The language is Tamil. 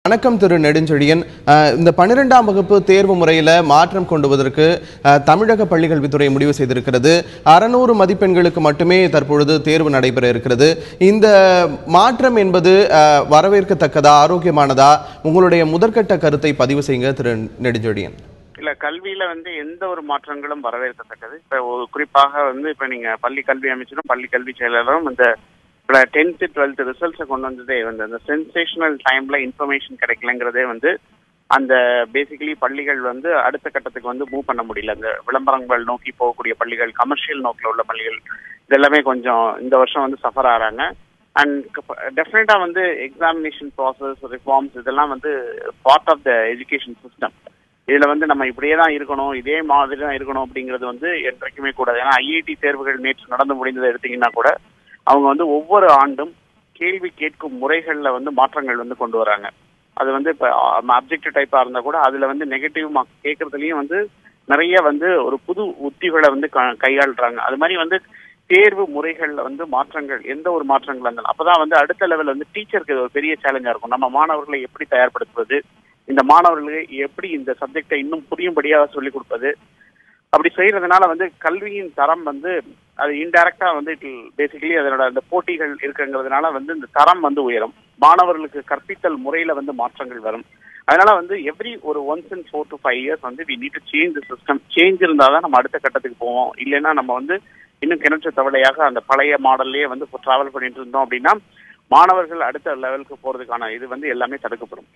வணக்கம் திரு நெடுஞ்செழியன். இந்த 12ஆம் வகுப்பு தேர்வு முறையில் மாற்றம் கொண்டுவதற்கு தமிழக பள்ளிக்கல்வித்துறை முடிவு செய்திருக்கிறது. 600 மதிப்பெண்களுக்கு மட்டுமே தற்பொழுது தேர்வு நடைபெற இருக்கிறது. இந்த மாற்றம் என்பது வரவேற்கத்தக்கதா, ஆரோக்கியமானதா? உங்களுடைய முதற்கட்ட கருத்தை பதிவு செய்யுங்க திரு நெடுஞ்செழியன். இல்ல, கல்வியில இந்த ஒரு மாற்றங்களும் வரவேற்கத்தக்கது. இப்ப குறிப்பாக இப்ப நீங்க பள்ளி கல்வி அமைச்சரும் பள்ளி கல்வி செயலரும் இந்த 10th 12th ரிசல்ட்ஸை கொண்டு வந்ததே அந்த சென்சேஷனல் டைம்ல இன்ஃபர்மேஷன் கிடைக்கலங்கிறதே அந்த பேசிக்கலி பள்ளிகள் அடுத்த கட்டத்துக்கு மூவ் பண்ண முடியல. அந்த விளம்பரங்கள் நோக்கி போகக்கூடிய பள்ளிகள், கமர்ஷியல் நோக்கில் உள்ள பள்ளிகள் இதெல்லாமே கொஞ்சம் இந்த வருஷம் சஃபர் ஆகிறாங்க. அண்ட் டெஃபினட்டா எக்ஸாமினேஷன் ப்ராசஸ் ரிஃபார்ம்ஸ் இதெல்லாம் part of the education system. இதுல நம்ம இப்படியே தான் இருக்கணும், இதே மாதிரி தான் இருக்கணும் அப்படிங்கிறது என்றைக்குமே கூடாது. ஏன்னா ஐஐடி தேர்வுகள் நேற்று நடந்து முடிந்ததை எடுத்தீங்கன்னா கூட அவங்க ஒவ்வொரு ஆண்டும் கேள்வி கேட்கும் முறைகள்ல மாற்றங்கள் கொண்டு வராங்க. அது இப்ப அப்ஜெக்டிவ் டைப்பா இருந்தா கூட அதுல நெகட்டிவ் மார்க்ஸ் கேட்கறதுலயும் நிறைய ஒரு புது உத்திகளை கையாளுறாங்க. அது மாதிரி தேர்வு முறைகள்ல மாற்றங்கள், எந்த ஒரு மாற்றங்கள் இருந்தாலும் அப்பதான் அடுத்த லெவல் டீச்சருக்கு இது ஒரு பெரிய சேலஞ்சா இருக்கும். நம்ம மாணவர்களை எப்படி தயார்படுத்துவது, இந்த மாணவர்களுக்கு எப்படி இந்த சப்ஜெக்டை இன்னும் புரியும்படியாக சொல்லிக் கொடுப்பது, அப்படி செய்யறதுனால கல்வியின் தரம் அது இன்டைரக்டா பேசிக்கலி அதனோட அந்த போட்டிகள் இருக்குங்கிறதுனால இந்த தரம் உயரும். மாணவர்களுக்கு கற்பித்தல் முறையில மாற்றங்கள் வரும். அதனால எவ்ரி ஒரு once in 4 to 5 years we need to change the system. Change இருந்தாதான் நம்ம அடுத்த கட்டத்துக்கு போவோம். இல்லைன்னா நம்ம இன்னும் கிணற்று தவளையாக அந்த பழைய மாடல்லே டிராவல் பண்ணிட்டு இருந்தோம் அப்படின்னா மாணவர்கள் அடுத்த லெவலுக்கு போறதுக்கான இது எல்லாமே தடுக்கப்படும்.